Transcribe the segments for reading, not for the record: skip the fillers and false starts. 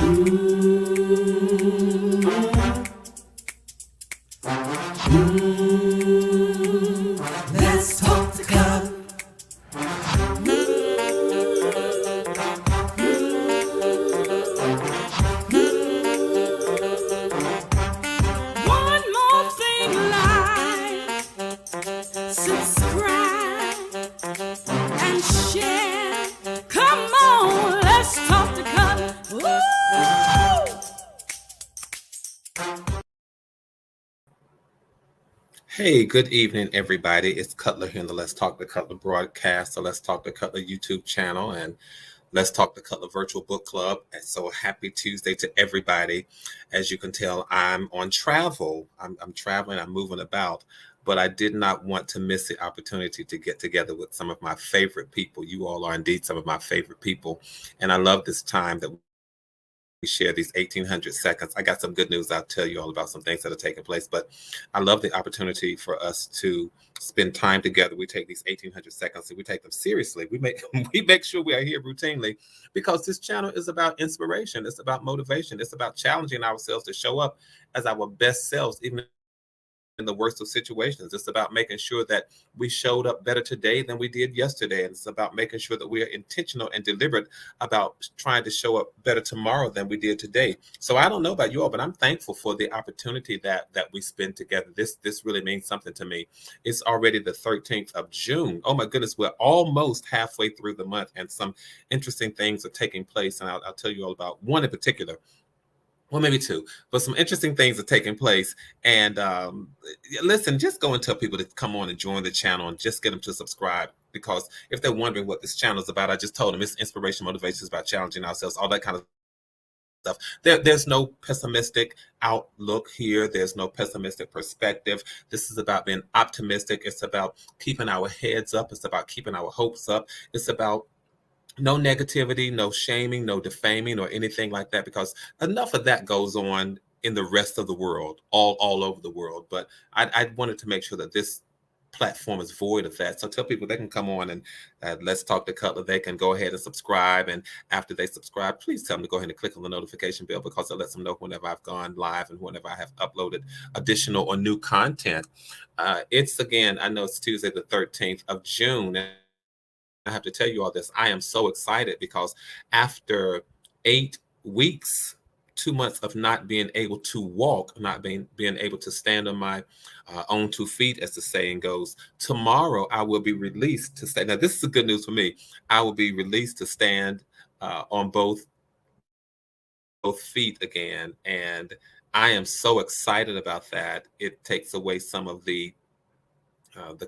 Let's talk the cup. One more thing, like, subscribe, and share. Come on, let's talk the cup. Woo! Hey, good evening, everybody. It's Cutler here in the Let's Talk the Cutler broadcast, the Let's Talk the Cutler YouTube channel, and Let's Talk the Cutler Virtual Book Club. And so happy Tuesday to everybody. As you can tell, I'm on travel. I'm traveling, I'm moving about, but I did not want to miss the opportunity to get together with some of my favorite people. You all are indeed some of my favorite people. And I love this time that we share these 1800 seconds. I got some good news. I'll tell you all about some things that are taking place, but I love the opportunity for us to spend time together. We take these 1800 seconds and we take them seriously. We make sure we are here routinely because this channel is about inspiration. It's about motivation. It's about challenging ourselves to show up as our best selves, even in the worst of situations. It's about making sure that we showed up better today than we did yesterday. And it's about making sure that we are intentional and deliberate about trying to show up better tomorrow than we did today. So I don't know about you all, but I'm thankful for the opportunity that we spend together. This really means something to me. It's already the 13th of June. Oh my goodness, we're almost halfway through the month, and some interesting things are taking place. And I'll tell you all about one in particular. Well, maybe two, but some interesting things are taking place. And listen, just go and tell people to come on and join the channel and just get them to subscribe. Because if they're wondering what this channel is about, I just told them it's inspiration, motivation, is about challenging ourselves, all that kind of stuff. There's no pessimistic outlook here. There's no pessimistic perspective. This is about being optimistic. It's about keeping our heads up. It's about keeping our hopes up. It's about no negativity, no shaming, no defaming or anything like that, because enough of that goes on in the rest of the world, all over the world. But I wanted to make sure that this platform is void of that. So tell people they can come on and Let's Talk to Cutler. They can go ahead and subscribe. And after they subscribe, please tell them to go ahead and click on the notification bell, because it lets them know whenever I've gone live and whenever I have uploaded additional or new content. It's, again, I know it's Tuesday, the 13th of June. I have to tell you all this. I am so excited because after 8 weeks, 2 months of not being able to walk, not being able to stand on my own 2 feet, as the saying goes, tomorrow I will be released to stand. Now, this is the good news for me. I will be released to stand on both feet again, and I am so excited about that. It takes away some of the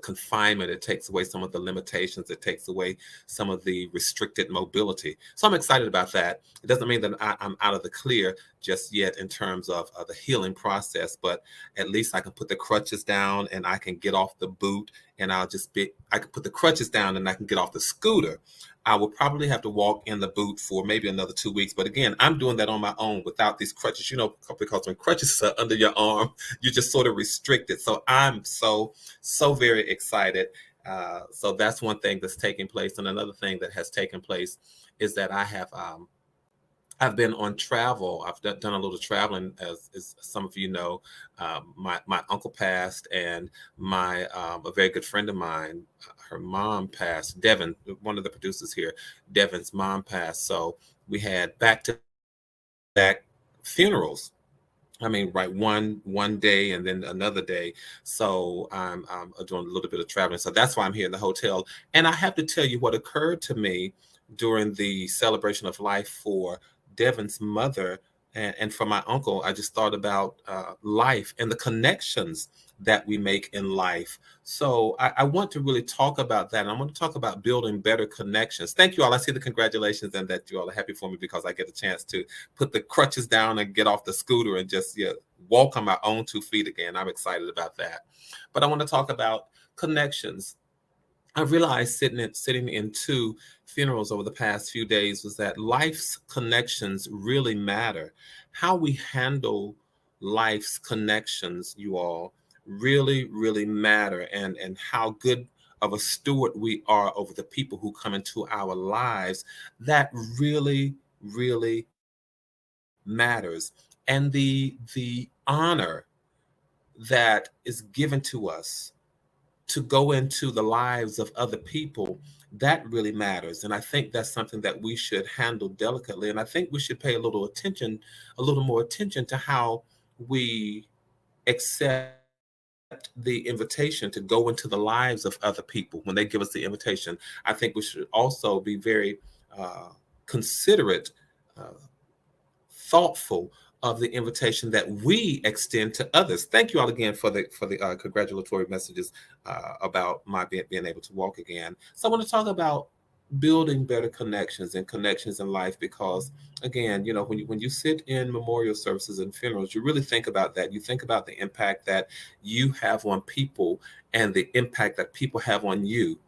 confinement. It takes away some of the limitations. It takes away some of the restricted mobility. So I'm excited about that. It doesn't mean that I'm out of the clear just yet in terms of the healing process, but at least I can put the crutches down and I can get off the boot, and I can put the crutches down and I can get off the scooter. I will probably have to walk in the boot for maybe another 2 weeks. But again, I'm doing that on my own without these crutches, because when crutches are under your arm, you're just sort of restricted. So I'm so very excited. So that's one thing that's taking place. And another thing that has taken place is that I've been on travel. I've done a little traveling, as some of you know. My uncle passed, and a very good friend of mine, her mom passed. Devin, one of the producers here, Devin's mom passed. So we had back-to-back funerals. I mean, right, one day and then another day. So I'm doing a little bit of traveling. So that's why I'm here in the hotel. And I have to tell you what occurred to me during the celebration of life for Devin's mother and for my uncle. I just thought about life and the connections that we make in life. So I want to really talk about that. And I want to talk about building better connections. Thank you all. I see the congratulations and that you all are happy for me because I get a chance to put the crutches down and get off the scooter and just walk on my own 2 feet again. I'm excited about that. But I want to talk about connections. I realized sitting in 2 funerals over the past few days was that life's connections really matter. How we handle life's connections, you all, really matter, and how good of a steward we are over the people who come into our lives, that really matters, and the honor that is given to us to go into the lives of other people, that really matters. And I think that's something that we should handle delicately. And I think we should pay a little more attention to how we accept the invitation to go into the lives of other people when they give us the invitation. I think we should also be very considerate, uh, thoughtful of the invitation that we extend to others. Thank you all again for the congratulatory messages about my being able to walk again. So I want to talk about building better connections and connections in life, because again, you know, when you sit in memorial services and funerals, you really think about that. You think about the impact that you have on people and the impact that people have on you.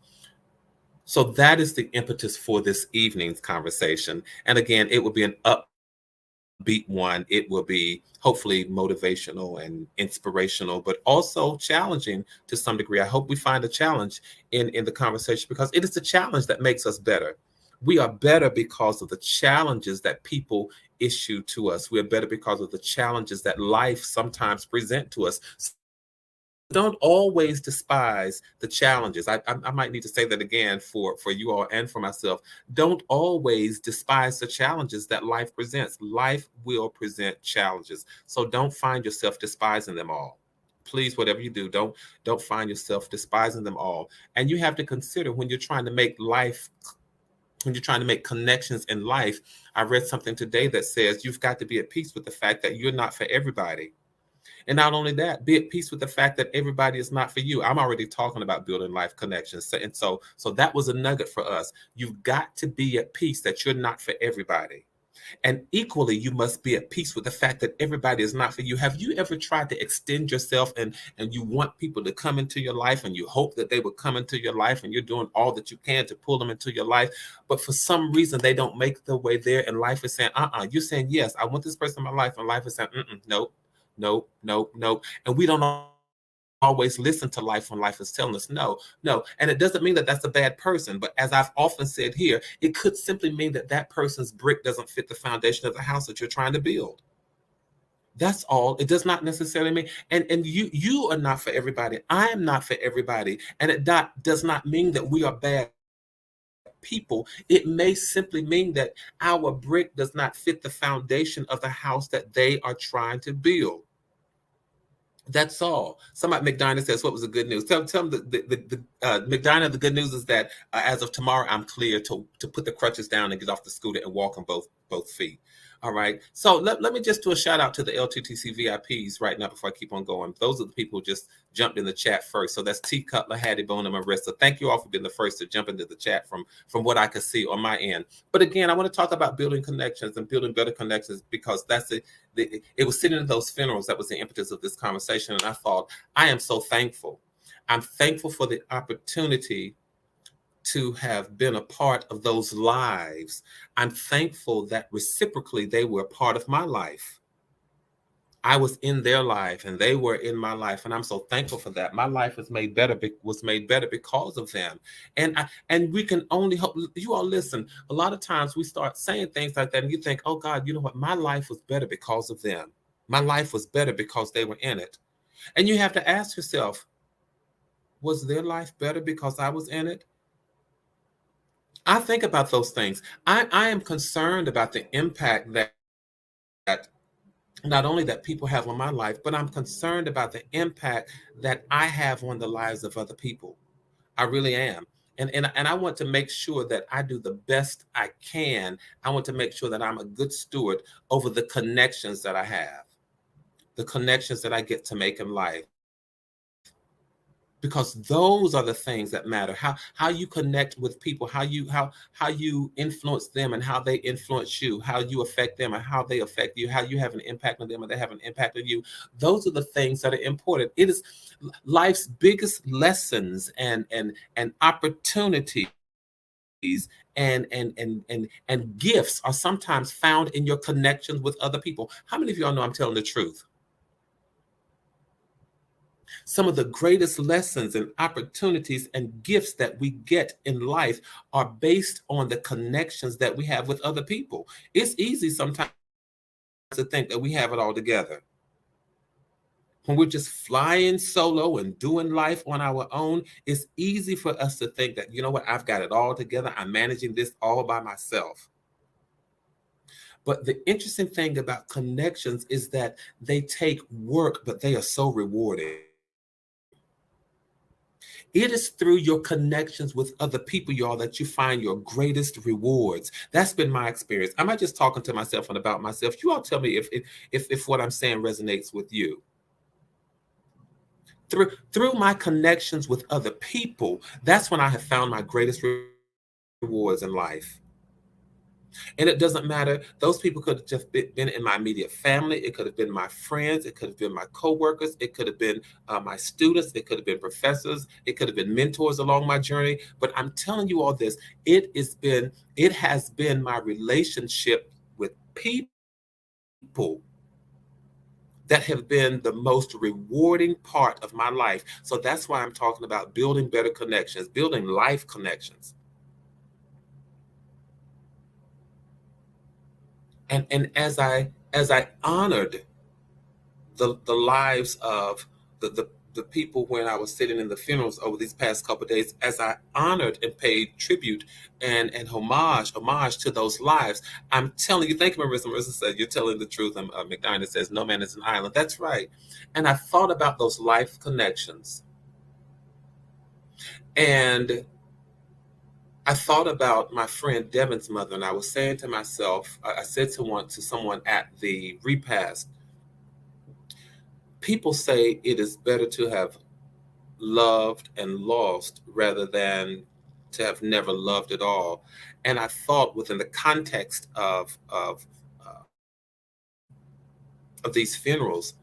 So that is the impetus for this evening's conversation. And again, it will be an upbeat one. It will be hopefully motivational and inspirational, but also challenging to some degree. I hope we find a challenge in the conversation, because it is the challenge that makes us better. We are better because of the challenges that people issue to us. We are better because of the challenges that life sometimes present to us. Don't always despise the challenges. I might need to say that again for you all and for myself. Don't always despise the challenges that life presents. Life will present challenges. So don't find yourself despising them all. Please, whatever you do, don't find yourself despising them all. And you have to consider when you're trying to make life, when you're trying to make connections in life. I read something today that says you've got to be at peace with the fact that you're not for everybody. And not only that, be at peace with the fact that everybody is not for you. I'm already talking about building life connections. And so that was a nugget for us. You've got to be at peace that you're not for everybody. And equally, you must be at peace with the fact that everybody is not for you. Have you ever tried to extend yourself and you want people to come into your life and you hope that they will come into your life and you're doing all that you can to pull them into your life, but for some reason they don't make their way there and life is saying, you're saying, yes, I want this person in my life, and life is saying, nope. No, no, no. And we don't always listen to life when life is telling us no, no. And it doesn't mean that that's a bad person. But as I've often said here, it could simply mean that that person's brick doesn't fit the foundation of the house that you're trying to build. That's all. It does not necessarily mean, and you are not for everybody. I am not for everybody. And it does not mean that we are bad people. It may simply mean that our brick does not fit the foundation of the house that they are trying to build. That's all. Somebody, McDina says, what was the good news? Tell them McDina, the good news is that as of tomorrow, I'm clear to put the crutches down and get off the scooter and walk on both feet. All right. So let me just do a shout out to the LTTC VIPs right now before I keep on going. Those are the people who just jumped in the chat first. So that's T. Cutler, Hattie Bone, and Marissa. Thank you all for being the first to jump into the chat from what I could see on my end. But again, I want to talk about building connections and building better connections, because that's it. It was sitting in those funerals that was the impetus of this conversation. And I thought, I am so thankful. I'm thankful for the opportunity to have been a part of those lives. I'm thankful that reciprocally they were a part of my life. I was in their life and they were in my life, and I'm so thankful for that. My life was made better because of them. And we can only hope. You all listen. A lot of times we start saying things like that, and you think, "Oh God, you know what? My life was better because of them. My life was better because they were in it." And you have to ask yourself, was their life better because I was in it? I think about those things. I am concerned about the impact that not only that people have on my life, but I'm concerned about the impact that I have on the lives of other people. I really am. And I want to make sure that I do the best I can. I want to make sure that I'm a good steward over the connections that I have, the connections that I get to make in life, because those are the things that matter. How you connect with people, how you influence them and how they influence you, how you affect them and how they affect you, how you have an impact on them and they have an impact on you. Those are the things that are important. It is life's biggest lessons and opportunities and gifts are sometimes found in your connections with other people. How many of y'all know I'm telling the truth? Some of the greatest lessons and opportunities and gifts that we get in life are based on the connections that we have with other people. It's easy sometimes to think that we have it all together. When we're just flying solo and doing life on our own, it's easy for us to think that, you know what, I've got it all together. I'm managing this all by myself. But the interesting thing about connections is that they take work, but they are so rewarding. It is through your connections with other people, y'all, that you find your greatest rewards. That's been my experience. I'm not just talking to myself and about myself. You all tell me if what I'm saying resonates with you. Through my connections with other people, that's when I have found my greatest rewards in life. And it doesn't matter. Those people could have just been in my immediate family. It could have been my friends. It could have been my coworkers. It could have been my students. It could have been professors. It could have been mentors along my journey. But I'm telling you all this. It has been my relationship with people that have been the most rewarding part of my life. So that's why I'm talking about building better connections, building life connections. And as I honored the lives of the people when I was sitting in the funerals over these past couple of days, as I honored and paid tribute and homage to those lives, I'm telling you, thank you, Marissa. Marissa said, you're telling the truth. And McDinah says, no man is an island. That's right. And I thought about those life connections. And I thought about my friend Devin's mother, and I was saying to myself, I said to someone at the repast, people say it is better to have loved and lost rather than to have never loved at all. And I thought within the context of these funerals,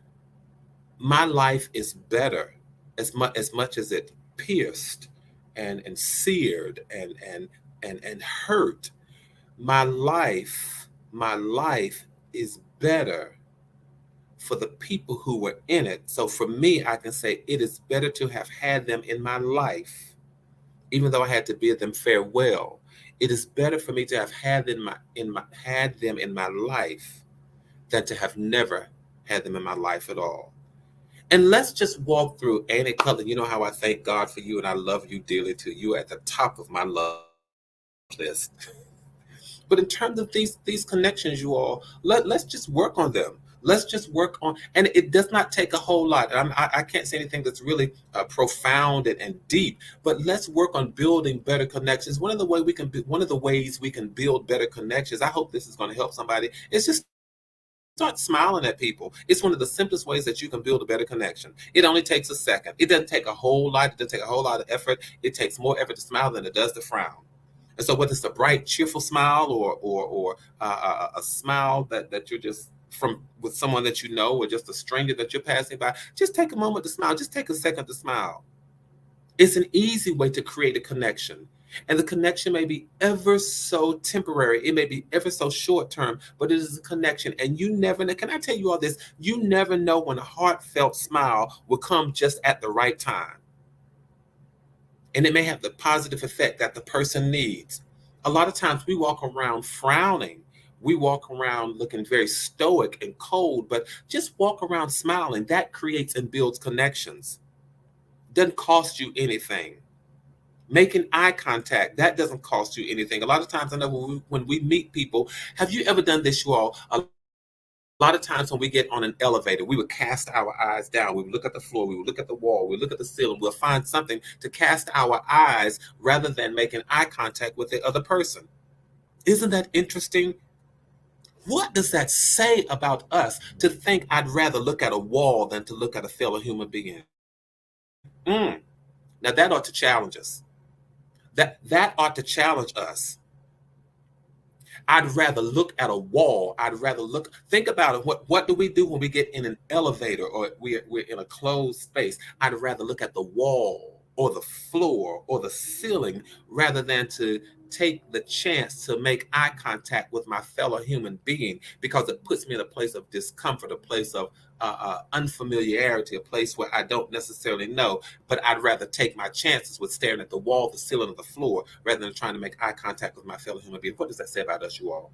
my life is better as much as it pierced and seared and hurt. My life is better for the people who were in it. So for me, I can say it is better to have had them in my life, even though I had to bid them farewell. It is better for me to have had them in my life than to have never had them in my life at all. And let's just walk through Annie Cutler. You know how I thank God for you and I love you dearly too. You at the top of my love list. But in terms of these connections, you all, let's just work on them. Let's just work on, and it does not take a whole lot. I can't say anything that's really profound and deep, but let's work on building better connections. One of the ways we can build better connections, I hope this is going to help somebody, is just start smiling at people. It's one of the simplest ways that you can build a better connection. It only takes a second. It doesn't take a whole lot. It doesn't take a whole lot of effort. It takes more effort to smile than it does to frown. And so whether it's a bright, cheerful smile or a smile that you're just with someone that you know or just a stranger that you're passing by, just take a moment to smile. Just take a second to smile. It's an easy way to create a connection. And the connection may be ever so temporary. It may be ever so short term, but it is a connection. And you never know. Can I tell you all this? You never know when a heartfelt smile will come just at the right time. And it may have the positive effect that the person needs. A lot of times we walk around frowning. We walk around looking very stoic and cold, but just walk around smiling. That creates and builds connections. Doesn't cost you anything. Making eye contact, that doesn't cost you anything. A lot of times I know when we meet people, have you ever done this, you all? A lot of times when we get on an elevator, we would cast our eyes down. We would look at the floor. We would look at the wall. We would look at the ceiling. We'll find something to cast our eyes rather than making eye contact with the other person. Isn't that interesting? What does that say about us to think I'd rather look at a wall than to look at a fellow human being? Now that ought to challenge us. That ought to challenge us. I'd rather look at a wall. Think about it. What do we do when we get in an elevator or we're in a closed space? I'd rather look at the wall or the floor or the ceiling rather than to take the chance to make eye contact with my fellow human being, because it puts me in a place of discomfort, a place of unfamiliarity, a place where I don't necessarily know, but I'd rather take my chances with staring at the wall, the ceiling, or the floor rather than trying to make eye contact with my fellow human being. What does that say about us, you all?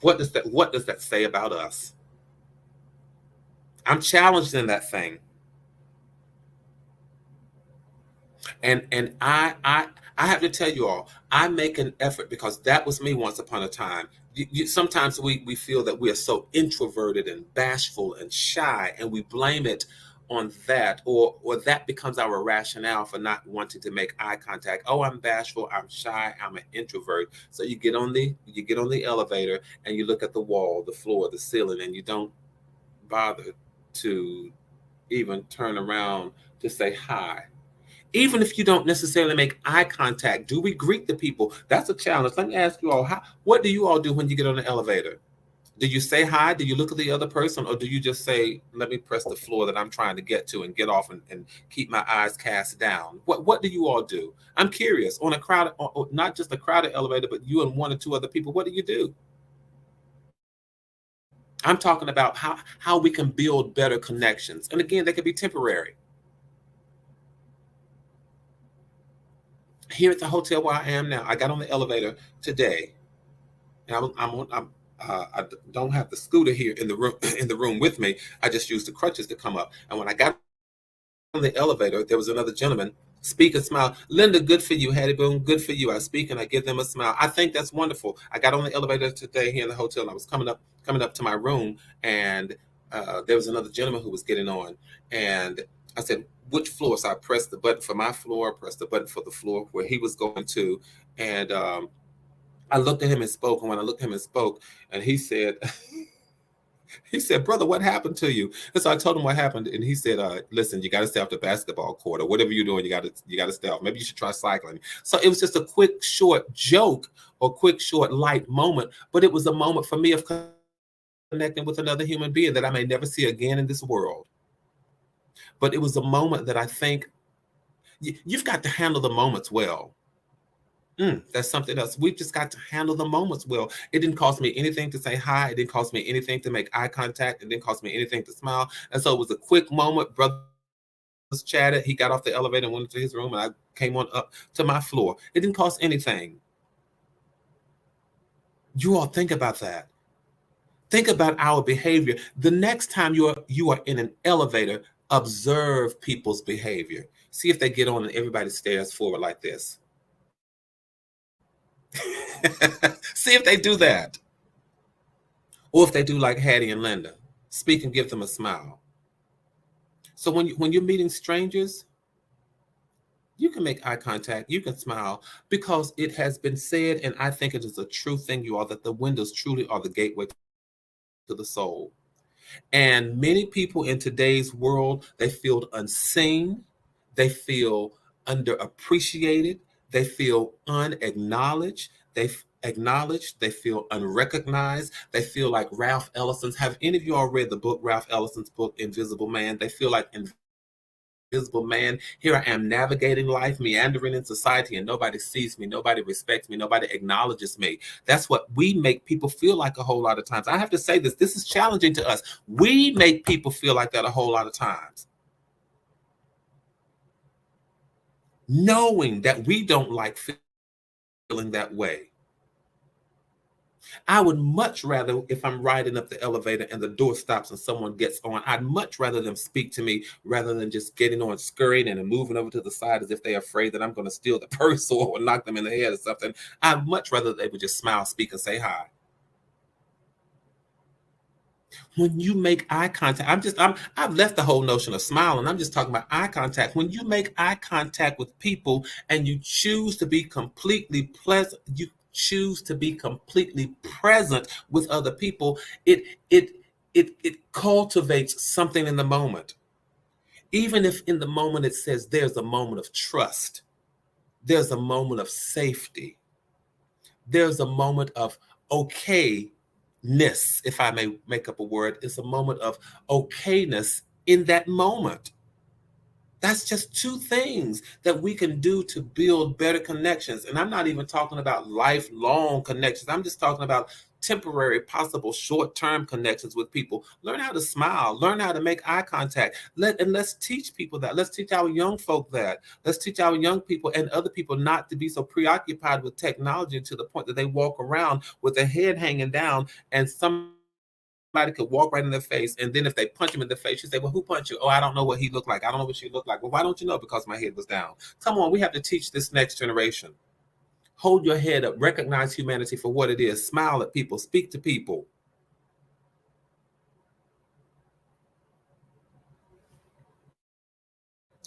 What does that say about us? I'm challenged in that thing. And I have to tell you all, I make an effort because that was me once upon a time. Sometimes we feel that we are so introverted and bashful and shy, and we blame it on that, or that becomes our rationale for not wanting to make eye contact. Oh, I'm bashful, I'm shy, I'm an introvert. So you get on the elevator and you look at the wall, the floor, the ceiling, and you don't bother to even turn around to say hi. Even if you don't necessarily make eye contact, do we greet the people? That's a challenge. Let me ask you all, what do you all do when you get on the elevator? Do you say hi? Do you look at the other person? Or do you just say, let me press the floor that I'm trying to get to and get off and keep my eyes cast down? What do you all do? I'm curious. On a crowded, or not just a crowded elevator, but you and one or two other people, what do you do? I'm talking about how we can build better connections. And again, they can be temporary. Here at the hotel where I am now, I got on the elevator today, and I don't have the scooter here in the room in the room with me. I just used the crutches to come up. And when I got on the elevator, there was another gentleman. Speak and smile. Linda, good for you. Hattie Boone, good for you. I speak and I give them a smile. I think that's wonderful. I got on the elevator today here in the hotel, and I was coming up to my room, and there was another gentleman who was getting on, and I said, "Which floor?" So I pressed the button for my floor, pressed the button for the floor where he was going to, and I looked at him and spoke. And when I looked at him and spoke, and he said, he said, "Brother, what happened to you?" And so I told him what happened, and he said, "Listen, you got to stay off the basketball court, or whatever you're doing. You got to stay off. Maybe you should try cycling." So it was just a quick, short joke or quick, short, light moment, but it was a moment for me of connecting with another human being that I may never see again in this world. But it was a moment that I think you've got to handle the moments well. That's something else. We've just got to handle the moments well. It didn't cost me anything to say hi. It didn't cost me anything to make eye contact. It didn't cost me anything to smile. And so it was a quick moment. Brothers chatted. He got off the elevator and went into his room, and I came on up to my floor. It didn't cost anything. You all think about that. Think about our behavior. The next time you are in an elevator, observe people's behavior. See if they get on and everybody stares forward like this. See if they do that. Or if they do like Hattie and Linda, speak and give them a smile. So when you're meeting strangers, you can make eye contact, you can smile, because it has been said, and I think it is a true thing, you all, that the windows truly are the gateway to the soul. And many people in today's world, they feel unseen, they feel underappreciated, they feel unacknowledged, they feel unrecognized, they feel like Ralph Ellison's. Have any of you all read the book, Ralph Ellison's book, Invisible Man? They feel like Invisible Man. Here I am navigating life, meandering in society, and nobody sees me, nobody respects me, nobody acknowledges me. That's what we make people feel like a whole lot of times. I have to say this is challenging to us. We make people feel like that a whole lot of times. Knowing that we don't like feeling that way. I would much rather, if I'm riding up the elevator and the door stops and someone gets on, I'd much rather them speak to me rather than just getting on, scurrying and moving over to the side as if they're afraid that I'm going to steal the purse or knock them in the head or something. I'd much rather they would just smile, speak, and say hi. When you make eye contact, I've left the whole notion of smiling. I'm just talking about eye contact. When you make eye contact with people and you choose to be completely pleasant, you choose to be completely present with other people, it cultivates something in the moment. Even if in the moment it says there's a moment of trust, there's a moment of safety, there's a moment of okayness, if I may make up a word. It's a moment of okayness in that moment. That's just two things that we can do to build better connections. And I'm not even talking about lifelong connections. I'm just talking about temporary, possible short-term connections with people. Learn how to smile, learn how to make eye contact. Let's teach people that. Let's teach our young folk that. Let's teach our young people and other people not to be so preoccupied with technology to the point that they walk around with their head hanging down and somebody could walk right in their face, and then if they punch him in the face, you say, "Well, who punched you?" "Oh, I don't know what he looked like. I don't know what she looked like." "Well, why don't you know?" "Because my head was down." Come on, we have to teach this next generation. Hold your head up, recognize humanity for what it is, smile at people, speak to people.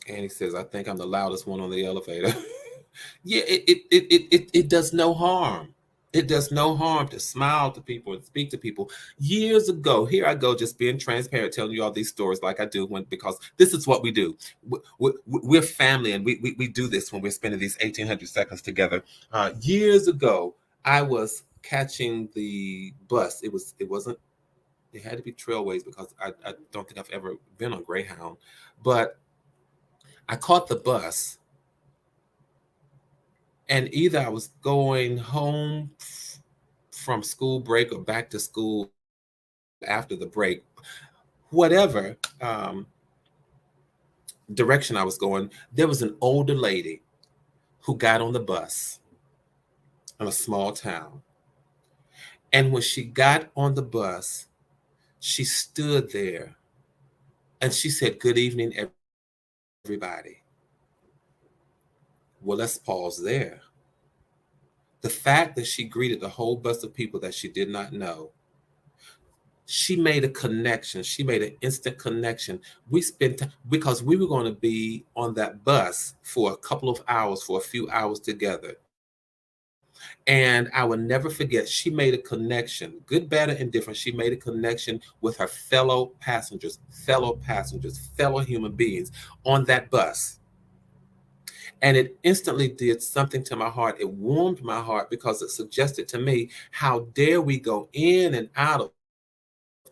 And he says, "I think I'm the loudest one on the elevator." Yeah, it does no harm. It does no harm to smile to people and speak to people. Years ago, here I go, just being transparent, telling you all these stories like I do because this is what we do. We're family, and we do this when we're spending these 1,800 seconds together. Years ago, I was catching the bus. It wasn't. It had to be Trailways because I don't think I've ever been on Greyhound, but I caught the bus, and either I was going home from school break or back to school after the break, whatever direction I was going, there was an older lady who got on the bus in a small town. And when she got on the bus, she stood there and she said, "Good evening, everybody." Well, let's pause there. The fact that she greeted the whole bus of people that she did not know, she made a connection. She made an instant connection. We spent because we were going to be on that bus for a couple of hours, for a few hours together. And I will never forget, she made a connection, good, bad, or indifferent. She made a connection with her fellow passengers, fellow human beings on that bus. And it instantly did something to my heart. It warmed my heart because it suggested to me, how dare we go in and out of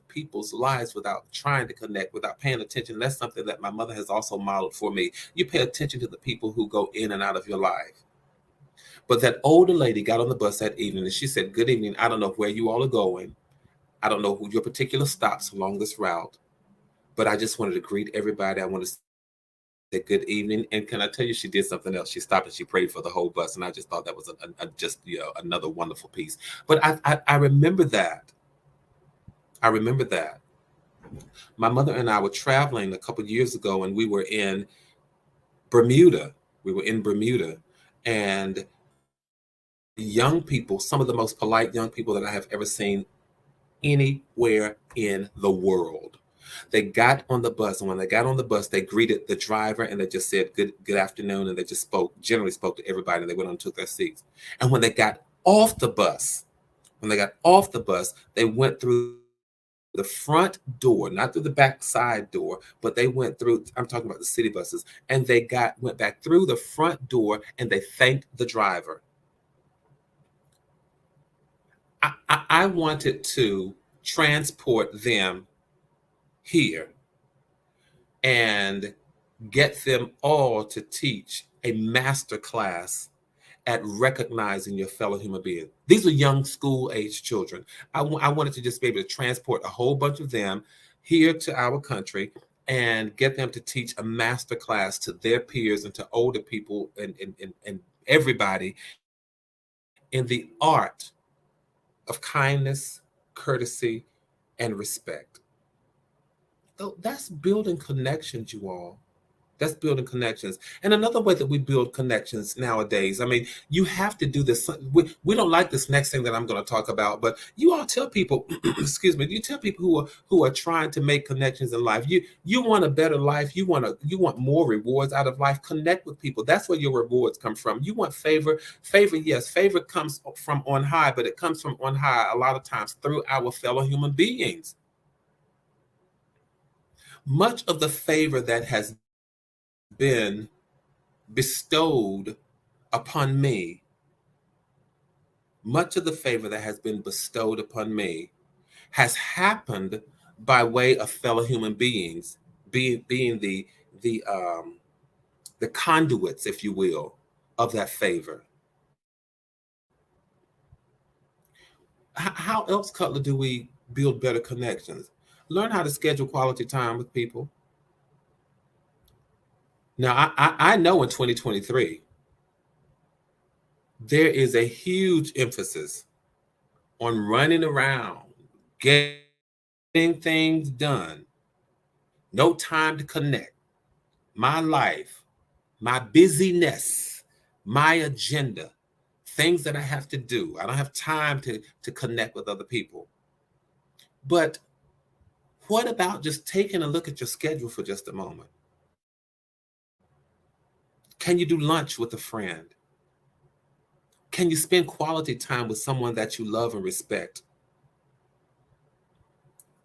people's lives without trying to connect, without paying attention. That's something that my mother has also modeled for me. You pay attention to the people who go in and out of your life. But that older lady got on the bus that evening and she said, "Good evening. I don't know where you all are going. I don't know who your particular stops along this route, but I just wanted to greet everybody. I want to say good evening." And can I tell you, she did something else. She stopped and she prayed for the whole bus. And I just thought that was just another wonderful piece. But I remember that. I remember that. My mother and I were traveling a couple of years ago, and we were in Bermuda. And young people, some of the most polite young people that I have ever seen anywhere in the world. They got on the bus, and when they got on the bus, they greeted the driver and they just said good afternoon, and they just generally spoke to everybody, and they went on and took their seats. And when they got off the bus, they went through the front door, not through the back side door, but they went through, I'm talking about the city buses, and they went back through the front door and they thanked the driver. I wanted to transport them here and get them all to teach a master class at recognizing your fellow human being. These are young school age children. I wanted to just be able to transport a whole bunch of them here to our country and get them to teach a master class to their peers and to older people and everybody in the art of kindness, courtesy, and respect. So that's building connections, you all. That's building connections. And another way that we build connections nowadays, I mean, you have to do this. We don't like this next thing that I'm going to talk about, but you all tell people, excuse me, you tell people who are trying to make connections in life. You want a better life. You want more rewards out of life. Connect with people. That's where your rewards come from. You want favor. Favor, yes, favor comes from on high, but it comes from on high a lot of times through our fellow human beings. Much of the favor that has been bestowed upon me, much of the favor that has been bestowed upon me has happened by way of fellow human beings, being the conduits, if you will, of that favor. How else, Cutler, do we build better connections? Learn how to schedule quality time with people. Now, I know in 2023, there is a huge emphasis on running around, getting things done, no time to connect. My life, my busyness, my agenda, things that I have to do. I don't have time to connect with other people. But what about just taking a look at your schedule for just a moment? Can you do lunch with a friend? Can you spend quality time with someone that you love and respect?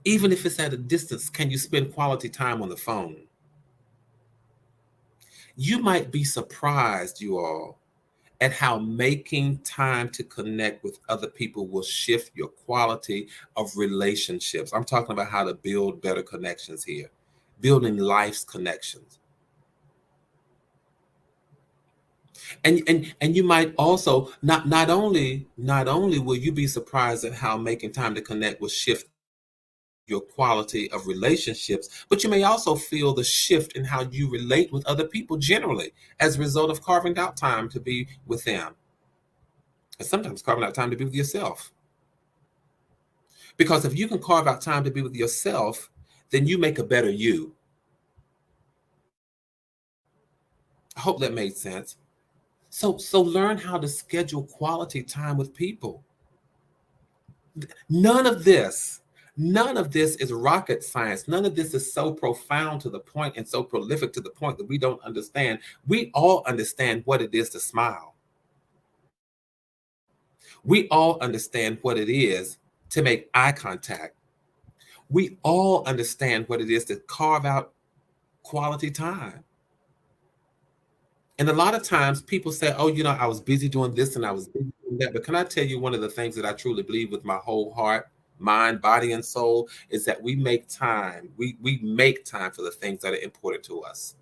Even if it's at a distance, can you spend quality time on the phone? You might be surprised, you all, at how making time to connect with other people will shift your quality of relationships. I'm talking about how to build better connections here, building life's connections. And you might also not only will you be surprised at how making time to connect will shift your quality of relationships, but you may also feel the shift in how you relate with other people generally as a result of carving out time to be with them. And sometimes carving out time to be with yourself. Because if you can carve out time to be with yourself, then you make a better you. I hope that made sense. So learn how to schedule quality time with people. None of this is rocket science. None of this is so profound to the point and so prolific to the point that we don't understand. We all understand what it is to smile. We all understand what it is to make eye contact. We all understand what it is to carve out quality time. And a lot of times people say, oh, I was busy doing this and I was busy doing that. But can I tell you one of the things that I truly believe with my whole heart, mind, body, and soul is that we make time. We make time for the things that are important to us.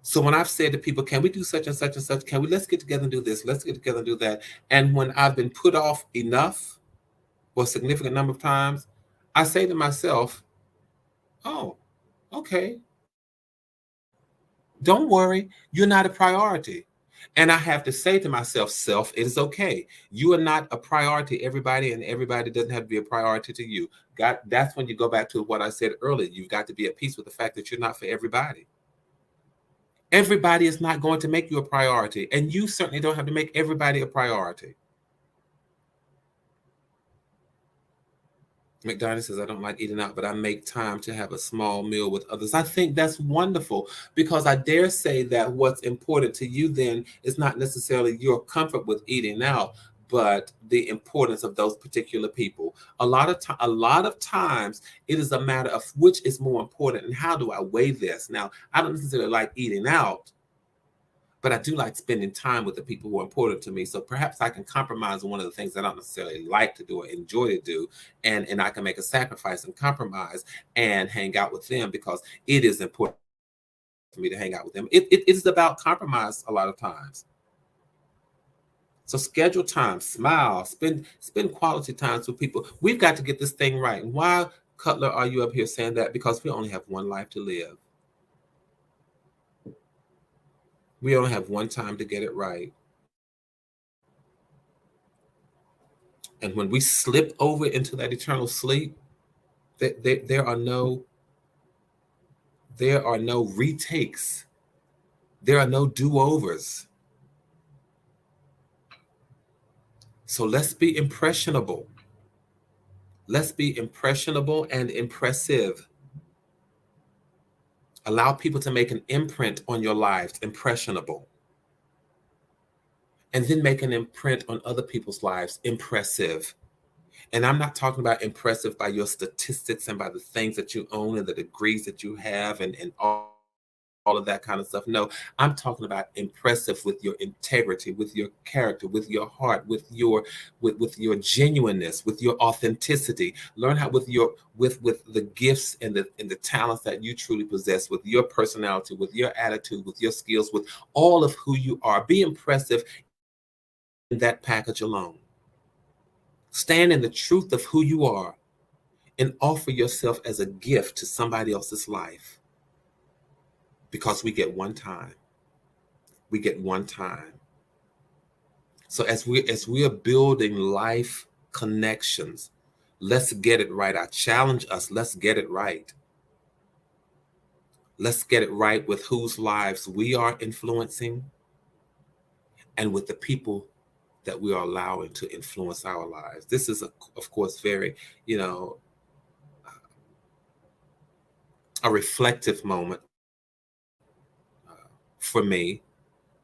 So when I've said to people, can we do such and such and such? Let's get together and do this. Let's get together and do that. And when I've been put off enough or a significant number of times, I say to myself, oh, okay. Don't worry, you're not a priority. And I have to say to myself, self, it is okay. You are not a priority to everybody, and everybody doesn't have to be a priority to you. That's when you go back to what I said earlier. You've got to be at peace with the fact that you're not for everybody. Everybody is not going to make you a priority, and you certainly don't have to make everybody a priority. McDonald says, I don't like eating out, but I make time to have a small meal with others. I think that's wonderful because I dare say that what's important to you then is not necessarily your comfort with eating out, but the importance of those particular people. A lot of times it is a matter of which is more important and how do I weigh this? Now, I don't necessarily like eating out, but I do like spending time with the people who are important to me. So perhaps I can compromise on one of the things that I don't necessarily like to do or enjoy to do. And I can make a sacrifice and compromise and hang out with them because it is important for me to hang out with them. It is about compromise a lot of times. So schedule time, smile, spend quality times with people. We've got to get this thing right. And why, Cutler, are you up here saying that? Because we only have one life to live. We only have one time to get it right. And when we slip over into that eternal sleep, there are no retakes. There are no do-overs. So let's be impressionable. Let's be impressionable and impressive. Allow people to make an imprint on your lives, impressionable. And then make an imprint on other people's lives, impressive. And I'm not talking about impressive by your statistics and by the things that you own and the degrees that you have and all of that kind of stuff. No, I'm talking about impressive with your integrity, with your character, with your heart, with your genuineness, with your authenticity. Learn how with the gifts and the talents that you truly possess, with your personality, with your attitude, with your skills, with all of who you are. Be impressive in that package alone. Stand in the truth of who you are and offer yourself as a gift to somebody else's life, because we get one time. We get one time. So as we are building life connections, let's get it right. I challenge us, let's get it right. Let's get it right with whose lives we are influencing and with the people that we are allowing to influence our lives. This is, of course, very, a reflective moment for me,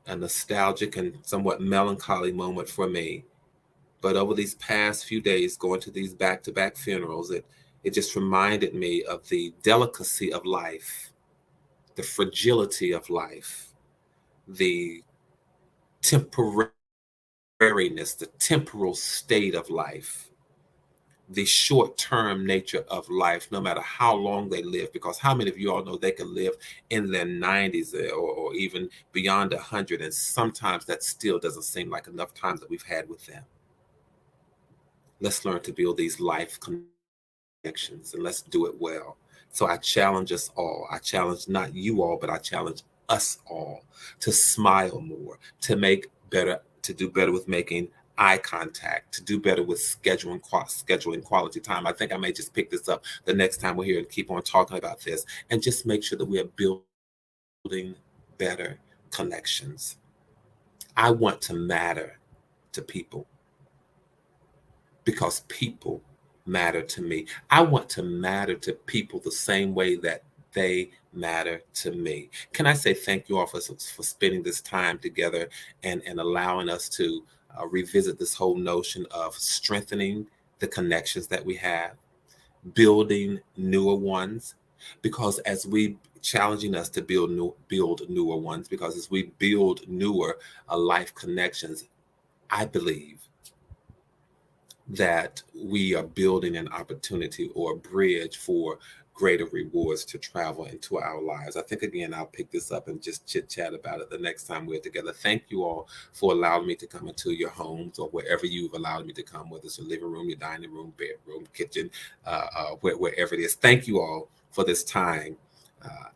a nostalgic and somewhat melancholy moment for me. But over these past few days, going to these back-to-back funerals, it just reminded me of the delicacy of life, the fragility of life, the temporariness, the temporal state of life, the short-term nature of life, no matter how long they live. Because how many of you all know they can live in their 90s or even beyond 100, and sometimes that still doesn't seem like enough time that we've had with them. Let's learn to build these life connections, and let's do it well. So I challenge us all. I challenge not you all, but I challenge us all to smile more, to do better with making eye contact, to do better with scheduling quality time. I think I may just pick this up the next time we're here and keep on talking about this, and just make sure that we are building better connections. I want to matter to people because people matter to me. I want to matter to people the same way that they matter to me. Can I say thank you all for spending this time together and allowing us to revisit this whole notion of strengthening the connections that we have, building newer ones, because as we challenging us to build newer ones, because as we build newer life connections, I believe that we are building an opportunity or a bridge for greater rewards to travel into our lives. I think, again, I'll pick this up and just chit chat about it the next time we're together. Thank you all for allowing me to come into your homes or wherever you've allowed me to come, whether it's your living room, your dining room, bedroom, kitchen, wherever it is. Thank you all for this time.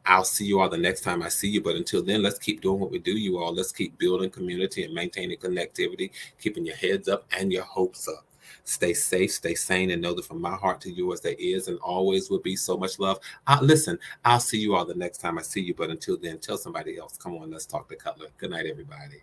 I'll see you all the next time I see you. But until then, let's keep doing what we do, you all. Let's keep building community and maintaining connectivity, keeping your heads up and your hopes up. Stay safe, stay sane, and know that from my heart to yours, there is and always will be so much love. Listen, I'll see you all the next time I see you. But until then, tell somebody else. Come on, let's talk to Cutler. Good night, everybody.